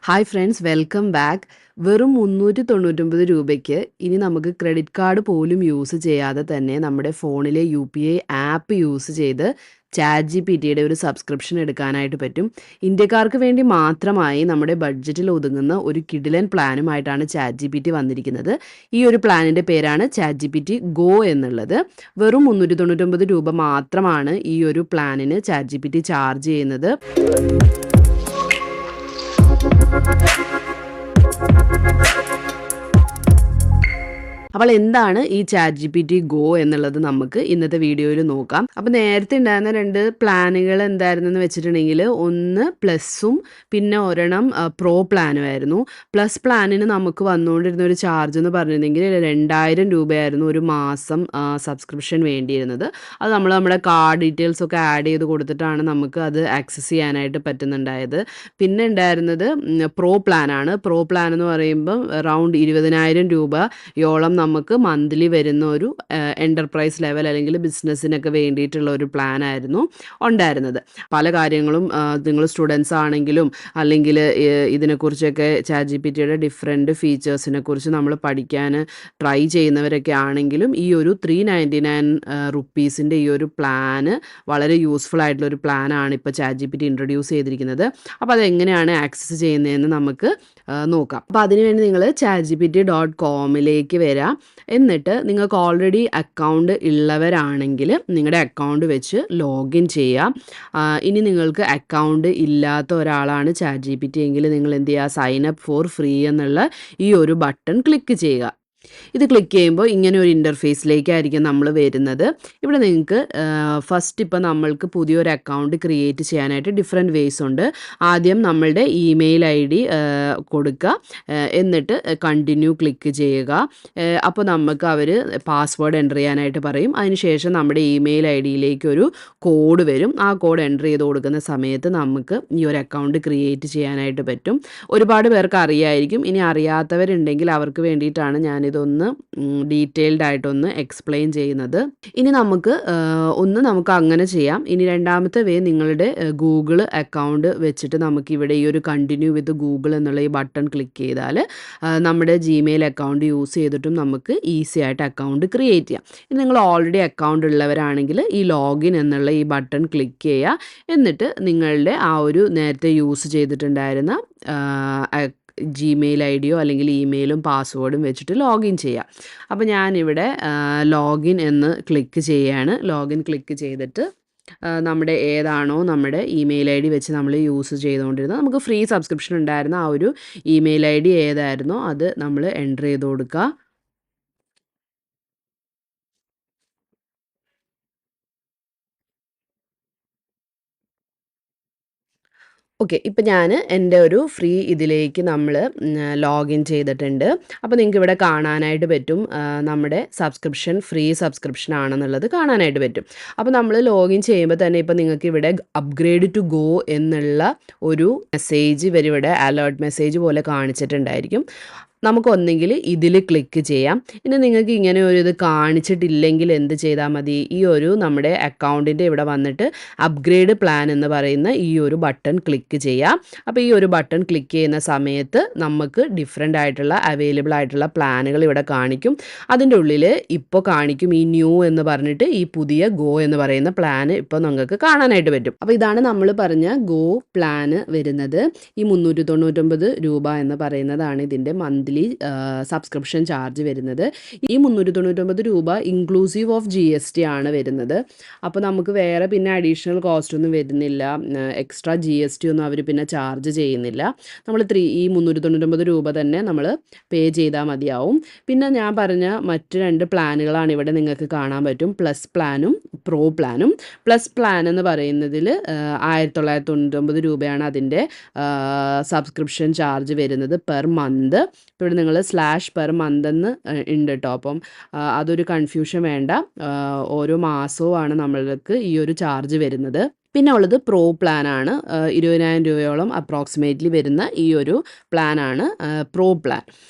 Hi friends, welcome back. വെറും 399 രൂപയ്ക്ക് ഇനി നമുക്ക് ക്രെഡിറ്റ് കാർഡ് പോലും യൂസ് ചെയ്യാതെ തന്നെ നമ്മുടെ ഫോണിലെ UPI ആപ്പ് യൂസ് ചെയ്ത് ChatGPTയുടെ ഒരു സബ്സ്ക്രിപ്ഷൻ എടുക്കാനായിട്ട് പറ്റും. ഇന്ത്യക്കാർക്ക് വേണ്ടി മാത്രമായി നമ്മുടെ ബഡ്ജറ്റിൽ ഒതുങ്ങുന്ന ഒരു കിടിലൻ പ്ലാനുമായിട്ടാണ് ChatGPT വന്നിരിക്കുന്നത്. ഈ ഒരു പ്ലാനിൻ്റെ പേരാണ് ChatGPT Go എന്നുള്ളത്. വെറും 399 രൂപ മാത്രമാണ് ഈ ഒരു പ്ലാനിന് ChatGPT ചാർജ് ചെയ്യുന്നത്. അപ്പോൾ എന്താണ് ഈ ChatGPT Go എന്നുള്ളത് നമുക്ക് ഇന്നത്തെ വീഡിയോയിൽ നോക്കാം. അപ്പോൾ നേരത്തെ ഉണ്ടായിരുന്ന 2 പ്ലാനുകൾ എന്തായിരുന്നെന്ന് വെച്ചിട്ടുണ്ടെങ്കിൽ, ഒന്ന് പ്ലസും പിന്നെ ഒരെണ്ണം പ്രോ പ്ലാനും ആയിരുന്നു. പ്ലസ് പ്ലാനിന് നമുക്ക് വന്നുകൊണ്ടിരുന്ന ഒരു ചാർജ് എന്ന് പറഞ്ഞിരുന്നെങ്കിൽ 2000 രൂപയായിരുന്നു ഒരു മാസം സബ്സ്ക്രിപ്ഷൻ വേണ്ടിയിരുന്നത്. അത് നമ്മുടെ കാർഡ് ഡീറ്റെയിൽസ് ഒക്കെ ആഡ് ചെയ്ത് കൊടുത്തിട്ടാണ് നമുക്ക് അത് ആക്സസ് ചെയ്യാനായിട്ട് പറ്റുന്നുണ്ടായത്. പിന്നെ ഉണ്ടായിരുന്നത് പ്രോ പ്ലാനാണ്. പ്രോ പ്ലാൻ എന്ന് പറയുമ്പോൾ അറൗണ്ട് 20,000 രൂപയോളം നമുക്ക് മന്ത്ലി വരുന്ന ഒരു എൻ്റർപ്രൈസ് ലെവൽ അല്ലെങ്കിൽ ബിസിനസ്സിനൊക്കെ വേണ്ടിയിട്ടുള്ള ഒരു പ്ലാൻ ആയിരുന്നു ഉണ്ടായിരുന്നത്. പല കാര്യങ്ങളും നിങ്ങൾ സ്റ്റുഡൻസ് ആണെങ്കിലും അല്ലെങ്കിൽ ഇതിനെക്കുറിച്ചൊക്കെ ChatGPTയുടെ ഡിഫറെൻറ്റ് ഫീച്ചേഴ്സിനെ കുറിച്ച് നമ്മൾ പഠിക്കാൻ ട്രൈ ചെയ്യുന്നവരൊക്കെ ആണെങ്കിലും ഈ ഒരു 399 റുപ്പീസിൻ്റെ ഈ ഒരു പ്ലാന് വളരെ യൂസ്ഫുൾ ആയിട്ടുള്ള ഒരു പ്ലാനാണ് ഇപ്പോൾ ChatGPT ഇൻട്രൊഡ്യൂസ് ചെയ്തിരിക്കുന്നത്. അപ്പോൾ അതെങ്ങനെയാണ് ആക്സസ് ചെയ്യുന്നതെന്ന് നമുക്ക് നോക്കാം. അപ്പോൾ അതിനുവേണ്ടി നിങ്ങൾ ChatGPT.com വരാം. എന്നിട്ട് നിങ്ങൾക്ക് ഓൾറെഡി അക്കൗണ്ട് ഉള്ളവരാണെങ്കിൽ നിങ്ങളുടെ അക്കൗണ്ട് വെച്ച് ലോഗിൻ ചെയ്യാം. ഇനി നിങ്ങൾക്ക് അക്കൗണ്ട് ഇല്ലാത്ത ഒരാളാണ് ChatGPT എങ്കിൽ നിങ്ങൾ എന്ത് ചെയ്യുക, സൈൻ അപ്പ് ഫോർ ഫ്രീ എന്നുള്ള ഈ ഒരു ബട്ടൺ ക്ലിക്ക് ചെയ്യുക. ഇത് ക്ലിക്ക് ചെയ്യുമ്പോൾ ഇങ്ങനെ ഒരു ഇൻ്റർഫേസിലേക്കായിരിക്കും നമ്മൾ വരുന്നത്. ഇവിടെ നിങ്ങൾക്ക് ഫസ്റ്റ് ഇപ്പോൾ നമ്മൾക്ക് പുതിയൊരു അക്കൗണ്ട് ക്രിയേറ്റ് ചെയ്യാനായിട്ട് ഡിഫറെൻറ്റ് വേസ് ഉണ്ട്. ആദ്യം നമ്മളുടെ ഇമെയിൽ ID കൊടുക്കുക, എന്നിട്ട് കണ്ടിന്യൂ ക്ലിക്ക് ചെയ്യുക. അപ്പോൾ നമുക്ക് അവർ പാസ്വേഡ് എൻ്റർ ചെയ്യാനായിട്ട് പറയും. അതിനുശേഷം നമ്മുടെ ഇമെയിൽ IDയിലേക്ക് ഒരു കോഡ് വരും. ആ കോഡ് എൻ്റർ ചെയ്ത് കൊടുക്കുന്ന സമയത്ത് നമുക്ക് ഈ ഒരു അക്കൗണ്ട് ക്രിയേറ്റ് ചെയ്യാനായിട്ട് പറ്റും. ഒരുപാട് പേർക്ക് അറിയായിരിക്കും. ഇനി അറിയാത്തവരുണ്ടെങ്കിൽ അവർക്ക് വേണ്ടിയിട്ടാണ് ഞാനിതൊന്ന് ഡീറ്റെയിൽഡ് ആയിട്ടൊന്ന് എക്സ്പ്ലെയിൻ ചെയ്യുന്നത്. ഇനി നമുക്ക് അങ്ങനെ ചെയ്യാം. ഇനി രണ്ടാമത്തെ വേ, നിങ്ങളുടെ ഗൂഗിൾ അക്കൗണ്ട് വെച്ചിട്ട് നമുക്കിവിടെ ഈ ഒരു കണ്ടിന്യൂ വിത്ത് ഗൂഗിൾ എന്നുള്ള ഈ ബട്ടൺ ക്ലിക്ക് ചെയ്താൽ നമ്മുടെ ജിമെയിൽ അക്കൗണ്ട് യൂസ് ചെയ്തിട്ടും നമുക്ക് ഈസി ആയിട്ട് അക്കൗണ്ട് ക്രിയേറ്റ് ചെയ്യാം. ഇനി നിങ്ങൾ ഓൾറെഡി അക്കൗണ്ട് ഉള്ളവരാണെങ്കിൽ ഈ ലോഗിൻ എന്നുള്ള ഈ ബട്ടൺ ക്ലിക്ക് ചെയ്യുക. എന്നിട്ട് നിങ്ങളുടെ ആ ഒരു നേരത്തെ യൂസ് ചെയ്തിട്ടുണ്ടായിരുന്ന ജിമെയിൽ IDയോ അല്ലെങ്കിൽ ഇമെയിലും പാസ്വേഡും വെച്ചിട്ട് ലോഗിൻ ചെയ്യാം. അപ്പോൾ ഞാനിവിടെ ലോഗിൻ എന്ന് ക്ലിക്ക് ചെയ്യുകയാണ്. ലോഗിൻ ക്ലിക്ക് ചെയ്തിട്ട് നമ്മുടെ ഏതാണോ നമ്മുടെ ഇമെയിൽ ID വെച്ച് നമ്മൾ യൂസ് ചെയ്തുകൊണ്ടിരുന്നത്, നമുക്ക് ഫ്രീ സബ്സ്ക്രിപ്ഷൻ ഉണ്ടായിരുന്ന ആ ഒരു ഇമെയിൽ ID ഏതായിരുന്നോ അത് നമ്മൾ എൻ്റർ ചെയ്ത് കൊടുക്കുക. ഓക്കെ, ഇപ്പം ഞാൻ എൻ്റെ ഒരു ഫ്രീ ഇതിലേക്ക് നമ്മൾ ലോഗിൻ ചെയ്തിട്ടുണ്ട്. അപ്പോൾ നിങ്ങൾക്ക് ഇവിടെ കാണാനായിട്ട് പറ്റും നമ്മുടെ സബ്സ്ക്രിപ്ഷൻ ഫ്രീ സബ്സ്ക്രിപ്ഷൻ ആണെന്നുള്ളത് കാണാനായിട്ട് പറ്റും. അപ്പോൾ നമ്മൾ ലോഗിൻ ചെയ്യുമ്പോൾ തന്നെ ഇപ്പോൾ നിങ്ങൾക്ക് ഇവിടെ അപ്ഗ്രേഡ് ടു ഗോ എന്നുള്ള ഒരു മെസ്സേജ് ഇവിടെ അലേർട്ട് മെസ്സേജ് പോലെ കാണിച്ചിട്ടുണ്ടായിരിക്കും. നമുക്കൊന്നെങ്കിൽ ഇതിൽ ക്ലിക്ക് ചെയ്യാം. ഇനി നിങ്ങൾക്ക് ഇങ്ങനെ ഒരു ഇത് കാണിച്ചിട്ടില്ലെങ്കിൽ എന്ത് ചെയ്താൽ മതി, ഈ ഒരു നമ്മുടെ അക്കൗണ്ടിൻ്റെ ഇവിടെ വന്നിട്ട് അപ്ഗ്രേഡ് പ്ലാൻ എന്ന് പറയുന്ന ഈ ഒരു ബട്ടൺ ക്ലിക്ക് ചെയ്യാം. അപ്പോൾ ഈ ഒരു ബട്ടൺ ക്ലിക്ക് ചെയ്യുന്ന സമയത്ത് നമുക്ക് ഡിഫറെൻ്റ് ആയിട്ടുള്ള അവൈലബിൾ ആയിട്ടുള്ള പ്ലാനുകൾ ഇവിടെ കാണിക്കും. അതിൻ്റെ ഉള്ളിൽ ഇപ്പോൾ കാണിക്കും ഈ ന്യൂ എന്ന് പറഞ്ഞിട്ട് ഈ പുതിയ ഗോ എന്ന് പറയുന്ന പ്ലാന് ഇപ്പോൾ നിങ്ങൾക്ക് കാണാനായിട്ട് പറ്റും. അപ്പോൾ ഇതാണ് നമ്മൾ പറഞ്ഞ ഗോ പ്ലാന് വരുന്നത്. ഈ 399 രൂപ എന്ന് പറയുന്നതാണ് ഇതിൻ്റെ മന്ത്ലി സബ്സ്ക്രിപ്ഷൻ ചാർജ് വരുന്നത്. ഈ 399 രൂപ ഇൻക്ലൂസീവ് ഓഫ് GST ആണ് വരുന്നത്. അപ്പോൾ നമുക്ക് വേറെ പിന്നെ അഡീഷണൽ കോസ്റ്റ് ഒന്നും വരുന്നില്ല, എക്സ്ട്രാ GST ഒന്നും അവർ പിന്നെ ചാർജ് ചെയ്യുന്നില്ല. നമ്മൾ ഈ 399 രൂപ തന്നെ നമ്മൾ പേ ചെയ്താൽ മതിയാവും. പിന്നെ ഞാൻ പറഞ്ഞ മറ്റ് 2 പ്ലാനുകളാണ് ഇവിടെ നിങ്ങൾക്ക് കാണാൻ പറ്റും, പ്ലസ് പ്ലാനും പ്രോ പ്ലാനും. പ്ലസ് പ്ലാൻ എന്ന് പറയുന്നതിൽ 1999 രൂപയാണ് അതിൻ്റെ സബ്സ്ക്രിപ്ഷൻ ചാർജ് വരുന്നത് പെർ മന്ത്. ഇവിടെ നിങ്ങൾ /per month എന്ന് ഉണ്ട് കേട്ടോ. അപ്പം അതൊരു കൺഫ്യൂഷൻ വേണ്ട. ഓരോ മാസവുമാണ് നമ്മൾക്ക് ഈ ഒരു ചാർജ് വരുന്നത്. പിന്നെ ഉള്ളത് പ്രോ പ്ലാനാണ്. 20,000 രൂപയോളം അപ്രോക്സിമേറ്റ്ലി വരുന്ന ഈ ഒരു പ്ലാനാണ് പ്രോ പ്ലാൻ.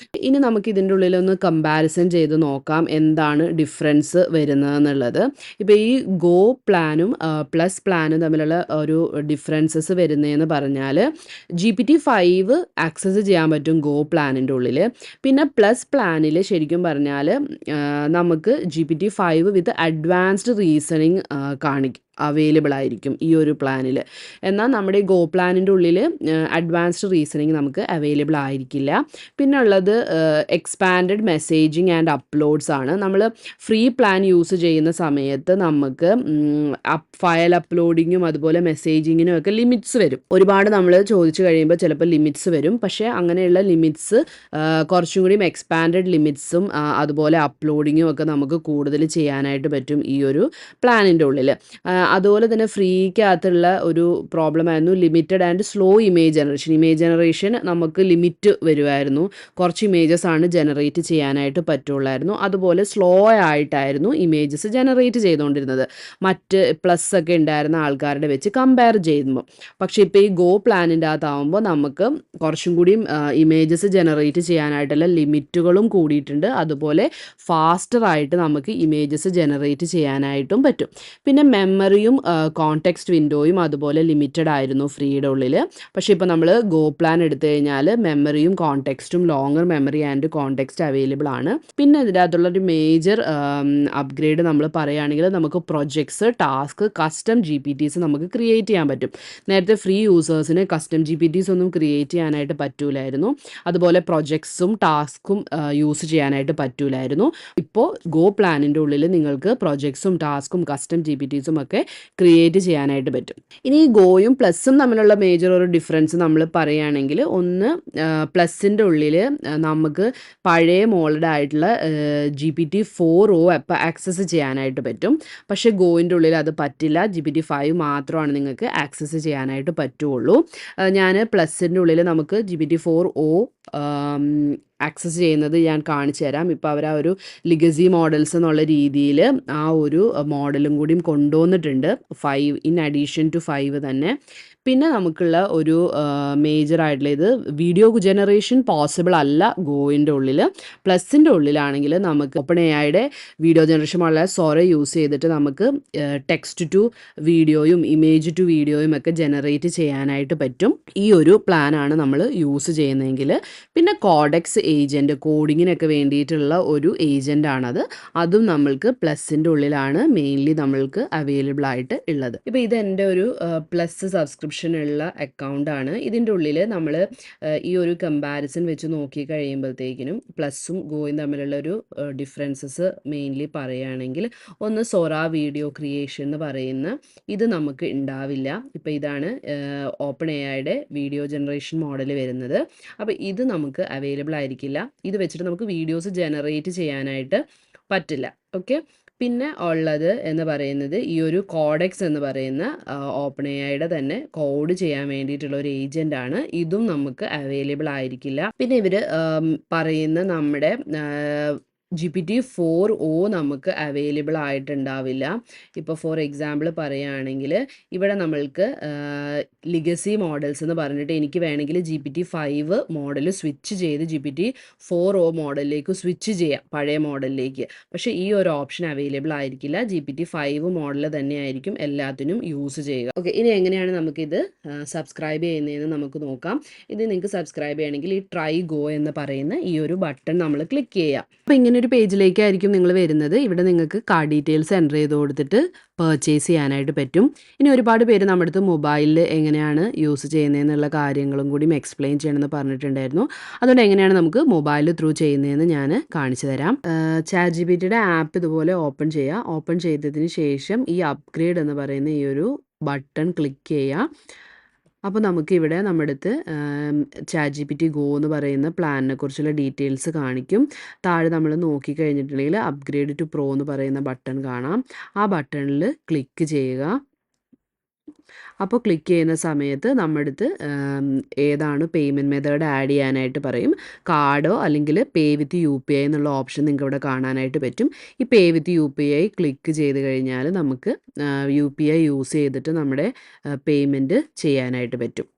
ഇനി നമുക്ക് ഇതിൻ്റെ ഉള്ളിലൊന്ന് കമ്പാരിസൺ ചെയ്ത് നോക്കാം എന്താണ് ഡിഫറൻസ് വരുന്നതെന്നുള്ളത്. ഇപ്പോൾ ഈ ഗോ പ്ലാനും പ്ലസ് പ്ലാനും തമ്മിലുള്ള ഒരു ഡിഫറൻസസ് വരുന്നതെന്ന് പറഞ്ഞാൽ GPT-5 ആക്സസ് ചെയ്യാൻ പറ്റും ഗോ പ്ലാനിൻ്റെ ഉള്ളിൽ. പിന്നെ പ്ലസ് പ്ലാനിൽ ശരിക്കും പറഞ്ഞാൽ നമുക്ക് GPT-5 വിത്ത് അഡ്വാൻസ്ഡ് റീസണിങ് അവൈലബിൾ ആയിരിക്കും ഈ ഒരു പ്ലാനിൽ. എന്നാൽ നമ്മുടെ ഈ ഗോ പ്ലാനിൻ്റെ ഉള്ളിൽ അഡ്വാൻസ്ഡ് റീസണിങ് നമുക്ക് അവൈലബിൾ ആയിരിക്കില്ല. പിന്നെ ഉള്ളത് എക്സ്പാൻഡഡ് മെസ്സേജിങ് ആൻഡ് അപ്ലോഡ്സ് ആണ്. നമ്മൾ ഫ്രീ പ്ലാൻ യൂസ് ചെയ്യുന്ന സമയത്ത് നമുക്ക് ഫയൽ അപ്ലോഡിങ്ങും അതുപോലെ മെസ്സേജിങ്ങിനും ഒക്കെ ലിമിറ്റ്സ് വരും. ഒരുപാട് നമ്മൾ ചോദിച്ചു കഴിയുമ്പോൾ ചിലപ്പോൾ ലിമിറ്റ്സ് വരും. പക്ഷേ അങ്ങനെയുള്ള ലിമിറ്റ്സ് കുറച്ചും കൂടിയും എക്സ്പാൻഡഡ് ലിമിറ്റ്സും അതുപോലെ അപ്ലോഡിങ്ങും ഒക്കെ നമുക്ക് കൂടുതൽ ചെയ്യാനായിട്ട് പറ്റും ഈ ഒരു പ്ലാനിൻ്റെ ഉള്ളിൽ. അതുപോലെ തന്നെ ഫ്രീക്കകത്തുള്ള ഒരു പ്രോബ്ലം ആയിരുന്നു limited and slow image generation. Image generation നമുക്ക് ലിമിറ്റ് വരുമായിരുന്നു. കുറച്ച് ഇമേജസ് ആണ് ജനറേറ്റ് ചെയ്യാനായിട്ട് പറ്റുള്ളായിരുന്നു. അതുപോലെ സ്ലോ ആയിട്ടായിരുന്നു ഇമേജസ് ജനറേറ്റ് ചെയ്തുകൊണ്ടിരുന്നത് മറ്റ് പ്ലസ് ഒക്കെ ഉണ്ടായിരുന്ന ആൾക്കാരുടെ വെച്ച് കമ്പയർ ചെയ്യുമ്പോൾ. പക്ഷേ ഇപ്പോൾ ഈ ഗോ പ്ലാനിൻ്റെ അകത്താവുമ്പോൾ നമുക്ക് കുറച്ചും കൂടിയും ഇമേജസ് ജനറേറ്റ് ചെയ്യാനായിട്ടുള്ള ലിമിറ്റുകളും കൂടിയിട്ടുണ്ട്. അതുപോലെ ഫാസ്റ്ററായിട്ട് നമുക്ക് ഇമേജസ് ജനറേറ്റ് ചെയ്യാനായിട്ടും പറ്റും. പിന്നെ മെമ്മറിയും കോണ്ടെക്സ്റ്റ് വിൻഡോയും അതുപോലെ ലിമിറ്റഡ് ആയിരുന്നു ഫ്രീയുടെ ഉള്ളിൽ. പക്ഷേ ഇപ്പോൾ നമ്മൾ ഗോ പ്ലാൻ എടുത്തു കഴിഞ്ഞാൽ മെമ്മറിയും കോണ്ടെക്സ്റ്റും longer memory and context available ആണ്. പിന്നെ ഇതിനകത്തുള്ളൊരു മേജർ അപ്ഗ്രേഡ് നമ്മൾ പറയുകയാണെങ്കിൽ നമുക്ക് പ്രൊജക്ട്സ്, ടാസ്ക്, കസ്റ്റം GPTs നമുക്ക് ക്രിയേറ്റ് ചെയ്യാൻ പറ്റും. നേരത്തെ ഫ്രീ യൂസേഴ്സിന് കസ്റ്റം GPTs ഒന്നും ക്രിയേറ്റ് ചെയ്യാനായിട്ട് പറ്റൂലായിരുന്നു. അതുപോലെ പ്രൊജക്ട്സും ടാസ്കും യൂസ് ചെയ്യാനായിട്ട് പറ്റൂലായിരുന്നു. ഇപ്പോൾ ഗോ പ്ലാനിൻ്റെ ഉള്ളിൽ നിങ്ങൾക്ക് പ്രൊജക്ട്സും ടാസ്കും കസ്റ്റം GPTs ഒക്കെ ക്രിയേറ്റ് ചെയ്യാനായിട്ട് പറ്റും. ഇനി ഈ ഗോയും പ്ലസും തമ്മിലുള്ള മേജർ ഒരു ഡിഫറൻസ് നമ്മൾ പറയുകയാണെങ്കിൽ ഒന്ന് പ്ലസിൻ്റെ ഉള്ളിൽ നമുക്ക് പഴയ മോൾഡ് ആയിട്ടുള്ള GPT-4o അപ്പോൾ ആക്സസ് ചെയ്യാനായിട്ട് പറ്റും. പക്ഷേ ഗോയിൻ്റെ ഉള്ളിൽ അത് പറ്റില്ല. GPT-5 മാത്രമാണ് നിങ്ങൾക്ക് ആക്സസ് ചെയ്യാനായിട്ട് പറ്റുള്ളൂ. ഞാൻ പ്ലസിൻ്റെ ഉള്ളിൽ നമുക്ക് GPT-4o ആക്സസ് ചെയ്യുന്നത് ഞാൻ കാണിച്ചു തരാം. ഇപ്പോൾ അവർ ആ ഒരു ലിഗസി മോഡൽസ് എന്നുള്ള രീതിയിൽ ആ ഒരു മോഡലും കൂടിയും കൊണ്ടുവന്നിട്ടുണ്ട് 5 ഇൻ അഡീഷൻ ടു 5 തന്നെ. പിന്നെ നമുക്കുള്ള ഒരു മേജർ ആയിട്ടുള്ള ഇത് വീഡിയോ ജനറേഷൻ പോസിബിൾ അല്ല ഗോയിൻ്റെ ഉള്ളിൽ. പ്ലസിൻ്റെ ഉള്ളിലാണെങ്കിൽ നമുക്ക് ഓപ്പൺ എഐയുടെ വീഡിയോ ജനറേഷൻ മോഡലായ സോറ യൂസ് ചെയ്തിട്ട് നമുക്ക് ടെക്സ്റ്റ് ടു വീഡിയോയും ഇമേജ് ടു വീഡിയോയും ഒക്കെ ജനറേറ്റ് ചെയ്യാനായിട്ട് പറ്റും. ഈ ഒരു പ്ലാനാണ് നമ്മൾ യൂസ് ചെയ്യുന്നതെങ്കിൽ. പിന്നെ കോഡെക്സ് ഏജൻറ്റ്, കോഡിങ്ങിനൊക്കെ വേണ്ടിയിട്ടുള്ള ഒരു ഏജൻ്റാണത്. അതും നമ്മൾക്ക് പ്ലസിൻ്റെ ഉള്ളിലാണ് മെയിൻലി നമ്മൾക്ക് അവൈലബിൾ ആയിട്ട് ഉള്ളത്. ഇപ്പോൾ ഇത് എൻ്റെ ഒരു പ്ലസ് സബ്സ്ക്രിപ്ഷൻ ഉള്ള അക്കൗണ്ടാണ്. ഇതിൻ്റെ ഉള്ളിൽ നമ്മൾ ഈ ഒരു കമ്പാരിസൺ വെച്ച് നോക്കി കഴിയുമ്പോഴത്തേക്കിനും പ്ലസും ഗോയും തമ്മിലുള്ള ഒരു ഡിഫറൻസസ് മെയിൻലി പറയുകയാണെങ്കിൽ ഒന്ന് സോറ വീഡിയോ ക്രിയേഷൻ എന്ന് പറയുന്ന ഇത് നമുക്ക് ഉണ്ടാവില്ല. ഇപ്പോൾ ഇതാണ് ഓപ്പൺ എഐയുടെ വീഡിയോ ജനറേഷൻ മോഡൽ വരുന്നത്. അപ്പോൾ ഇത് നമുക്ക് അവൈലബിൾ ആയിരിക്കില്ല. ഇത് വെച്ചിട്ട് നമുക്ക് വീഡിയോസ് ജനറേറ്റ് ചെയ്യാനായിട്ട് പറ്റില്ല. ഓക്കെ. പിന്നെ ഉള്ളത് എന്ന് പറയുന്നത് ഈ ഒരു കോഡെക്സ് എന്ന് പറയുന്ന ഓപ്പൺ എഐയുടെ തന്നെ കോഡ് ചെയ്യാൻ വേണ്ടിയിട്ടുള്ള ഒരു ഏജൻ്റാണ്. ഇതും നമുക്ക് അവൈലബിൾ ആയിരിക്കില്ല. പിന്നെ ഇവർ പറയുന്ന നമ്മുടെ GPT-4o നമുക്ക് അവൈലബിൾ ആയിട്ടുണ്ടാവില്ല. ഇപ്പോൾ ഫോർ എക്സാമ്പിൾ പറയുകയാണെങ്കിൽ ഇവിടെ നമ്മൾക്ക് ലിഗസി മോഡൽസ് എന്ന് പറഞ്ഞിട്ട് എനിക്ക് വേണമെങ്കിൽ GPT-5 മോഡൽ സ്വിച്ച് ചെയ്ത് GPT-4o മോഡലിലേക്ക് സ്വിച്ച് ചെയ്യാം, പഴയ മോഡലിലേക്ക്. പക്ഷേ ഈ ഒരു ഓപ്ഷൻ അവൈലബിൾ ആയിരിക്കില്ല. GPT-5 മോഡൽ തന്നെയായിരിക്കും എല്ലാത്തിനും യൂസ് ചെയ്യുക. ഓക്കെ, ഇനി എങ്ങനെയാണ് നമുക്കിത് സബ്സ്ക്രൈബ് ചെയ്യുന്നതെന്ന് നമുക്ക് നോക്കാം. ഇത് നിങ്ങൾക്ക് സബ്സ്ക്രൈബ് ചെയ്യണമെങ്കിൽ ഈ ട്രൈ ഗോ എന്ന് പറയുന്ന ഈ ഒരു ബട്ടൺ നമ്മൾ ക്ലിക്ക് ചെയ്യാം. അപ്പോൾ ഇങ്ങനെ ഒരു പേജിലേക്കായിരിക്കും നിങ്ങൾ വരുന്നത്. ഇവിടെ നിങ്ങൾക്ക് കാർഡ് ഡീറ്റെയിൽസ് എൻ്റർ ചെയ്ത് കൊടുത്തിട്ട് പർച്ചേസ് ചെയ്യാനായിട്ട് പറ്റും. ഇനി ഒരുപാട് പേര് നമ്മുടെ അടുത്ത് മൊബൈലിൽ എങ്ങനെയാണ് യൂസ് ചെയ്യുന്നതെന്നുള്ള കാര്യങ്ങളും കൂടി എക്സ്പ്ലെയിൻ ചെയ്യണമെന്ന് പറഞ്ഞിട്ടുണ്ടായിരുന്നു. അതുകൊണ്ട് എങ്ങനെയാണ് നമുക്ക് മൊബൈൽ ത്രൂ ചെയ്യുന്നതെന്ന് ഞാൻ കാണിച്ചു തരാം. ChatGPTയുടെ ആപ്പ് ഇതുപോലെ ഓപ്പൺ ചെയ്യുക. ഓപ്പൺ ചെയ്തതിന് ശേഷം ഈ അപ്ഗ്രേഡ് എന്ന് പറയുന്ന ഈ ഒരു ബട്ടൺ ക്ലിക്ക് ചെയ്യുക. അപ്പോൾ നമുക്കിവിടെ നമ്മുടെ അടുത്ത് ChatGPT Go എന്ന് പറയുന്ന പ്ലാനിനെ കുറിച്ചുള്ള ഡീറ്റെയിൽസ് കാണിക്കും. താഴെ നമ്മൾ നോക്കിക്കഴിഞ്ഞിട്ടുണ്ടെങ്കിൽ അപ്ഗ്രേഡ് ടു പ്രോ എന്ന് പറയുന്ന ബട്ടൺ കാണാം. ആ ബട്ടണിൽ ക്ലിക്ക് ചെയ്യുക. അപ്പോൾ ക്ലിക്ക് ചെയ്യുന്ന സമയത്ത് നമ്മുടെ അടുത്ത് ഏതാണ് പേയ്മെൻറ്റ് മെത്തേഡ് ആഡ് ചെയ്യാനായിട്ട് പറയും. കാർഡോ അല്ലെങ്കിൽ പേ വിത്ത് UPI എന്നുള്ള ഓപ്ഷൻ നിങ്ങൾക്ക് ഇവിടെ കാണാനായിട്ട് പറ്റും. ഈ പേ വിത്ത് UPI ക്ലിക്ക് ചെയ്ത് കഴിഞ്ഞാൽ നമുക്ക് UPI യൂസ് ചെയ്തിട്ട് നമ്മുടെ പേയ്മെൻറ്റ് ചെയ്യാനായിട്ട് പറ്റും.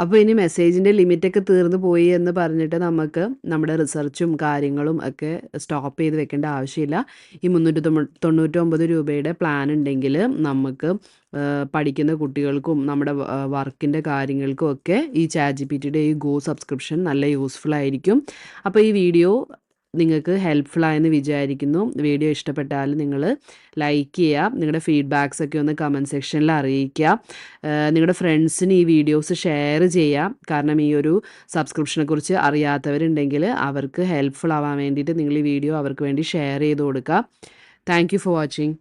അപ്പോൾ ഇനി മെസ്സേജിൻ്റെ ലിമിറ്റൊക്കെ തീർന്നു പോയി എന്ന് പറഞ്ഞിട്ട് നമുക്ക് നമ്മുടെ റിസർച്ചും കാര്യങ്ങളും ഒക്കെ സ്റ്റോപ്പ് ചെയ്ത് വെക്കേണ്ട ആവശ്യമില്ല. ഈ 399 രൂപയുടെ പ്ലാൻ ഉണ്ടെങ്കിൽ നമുക്ക് പഠിക്കുന്ന കുട്ടികൾക്കും നമ്മുടെ വർക്കിൻ്റെ കാര്യങ്ങൾക്കും ഒക്കെ ഈ ChatGPTയുടെ ഈ ഗോ സബ്സ്ക്രിപ്ഷൻ നല്ല യൂസ്ഫുൾ ആയിരിക്കും. അപ്പോൾ ഈ വീഡിയോ നിങ്ങൾക്ക് ഹെൽപ്ഫുൾ ആയെന്ന് വിചാരിക്കുന്നു. വീഡിയോ ഇഷ്ടപ്പെട്ടാൽ നിങ്ങൾ ലൈക്ക് ചെയ്യുക, നിങ്ങളുടെ ഫീഡ്ബാക്സ് ഒക്കെ ഒന്ന് കമൻറ്റ് സെക്ഷനിൽ അറിയിക്കുക. നിങ്ങളുടെ ഫ്രണ്ട്സിന് ഈ വീഡിയോസ് ഷെയർ ചെയ്യുക. കാരണം ഈ ഒരു സബ്സ്ക്രിപ്ഷനെക്കുറിച്ച് അറിയാത്തവരുണ്ടെങ്കിൽ അവർക്ക് ഹെൽപ്ഫുൾ ആവാൻ വേണ്ടിയിട്ട് നിങ്ങൾ ഈ വീഡിയോ അവർക്ക് വേണ്ടി ഷെയർ ചെയ്ത് കൊടുക്കുക. Thank you for watching.